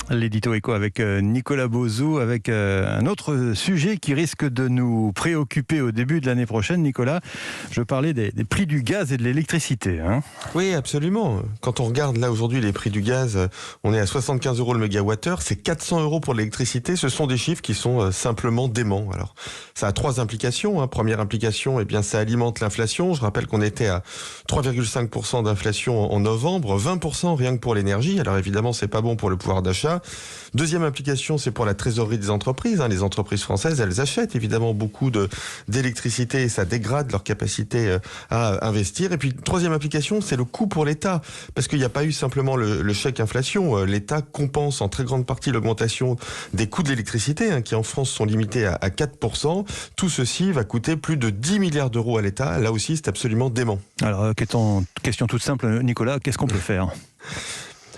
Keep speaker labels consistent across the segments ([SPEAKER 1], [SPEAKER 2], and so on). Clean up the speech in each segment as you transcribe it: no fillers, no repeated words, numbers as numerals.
[SPEAKER 1] L'édito éco avec Nicolas Bauzou, avec un autre sujet qui risque de nous préoccuper au début de l'année prochaine. Nicolas, je parlais des prix du gaz et de l'électricité.
[SPEAKER 2] Oui, absolument. Quand on regarde là aujourd'hui les prix du gaz, on est à 75 € le mégawattheure, c'est 400 € pour l'électricité. Ce sont des chiffres qui sont simplement déments. Alors, ça a trois implications. Première implication, ça alimente l'inflation. Je rappelle qu'on était à 3,5% d'inflation en novembre, 20% rien que pour l'énergie. Alors évidemment, c'est pas bon pour le pouvoir d'achat. Deuxième implication, c'est pour la trésorerie des entreprises. Les entreprises françaises, elles achètent évidemment beaucoup d'électricité et ça dégrade leur capacité à investir. Et puis, troisième implication, c'est le coût pour l'État. Parce qu'il n'y a pas eu simplement le chèque inflation. L'État compense en très grande partie l'augmentation des coûts de l'électricité, qui en France sont limités à 4%. Tout ceci va coûter plus de 10 milliards d'euros à l'État. Là aussi, c'est absolument dément.
[SPEAKER 1] Alors, question toute simple, Nicolas, qu'est-ce qu'on peut faire ?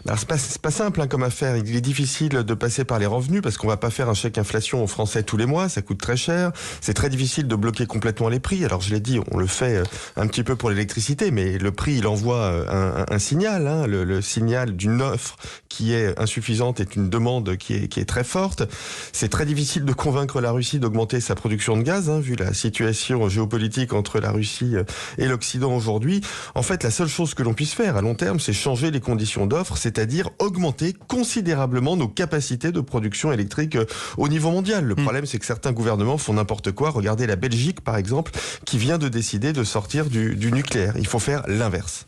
[SPEAKER 2] Alors c'est pas simple comme affaire. Il est difficile de passer par les revenus parce qu'on va pas faire un chèque inflation aux Français tous les mois, ça coûte très cher. C'est très difficile de bloquer complètement les prix. Alors je l'ai dit, on le fait un petit peu pour l'électricité, mais le prix il envoie un signal, le signal d'une offre qui est insuffisante et une demande qui est très forte. C'est très difficile de convaincre la Russie d'augmenter sa production de gaz, vu la situation géopolitique entre la Russie et l'Occident aujourd'hui. En fait, la seule chose que l'on puisse faire à long terme, c'est changer les conditions d'offre, c'est-à-dire augmenter considérablement nos capacités de production électrique au niveau mondial. Le problème, c'est que certains gouvernements font n'importe quoi. Regardez la Belgique, par exemple, qui vient de décider de sortir du nucléaire. Il faut faire l'inverse.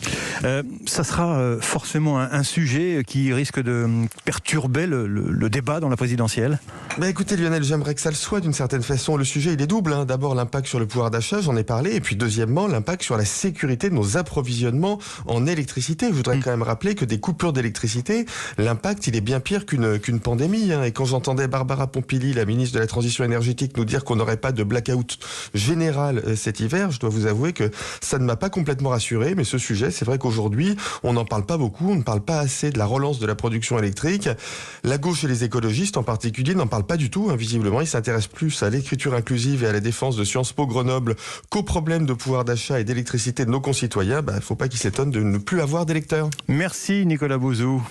[SPEAKER 1] Ça sera forcément un sujet qui risque de perturber le débat dans la présidentielle.
[SPEAKER 2] Écoutez Lionel, j'aimerais que ça le soit d'une certaine façon. Le sujet, il est double. D'abord, l'impact sur le pouvoir d'achat, j'en ai parlé. Et puis, deuxièmement, l'impact sur la sécurité de nos approvisionnements en électricité. Je voudrais quand même rappeler que des coupures d'électricité, l'impact, il est bien pire qu'une pandémie. Et quand j'entendais Barbara Pompili, la ministre de la Transition énergétique, nous dire qu'on n'aurait pas de blackout général cet hiver, je dois vous avouer que ça ne m'a pas complètement rassuré. Mais ce sujet, c'est vrai qu'aujourd'hui, on n'en parle pas beaucoup. On ne parle pas assez de la relance de la production électrique. La gauche et les écologistes en particulier n'en parlent pas du tout. Visiblement, ils s'intéressent plus à l'écriture inclusive et à la défense de Sciences Po Grenoble qu'aux problèmes de pouvoir d'achat et d'électricité de nos concitoyens. Il ne faut pas qu'ils s'étonnent de ne plus avoir d'électeurs.
[SPEAKER 1] Merci Nicolas Bauzou.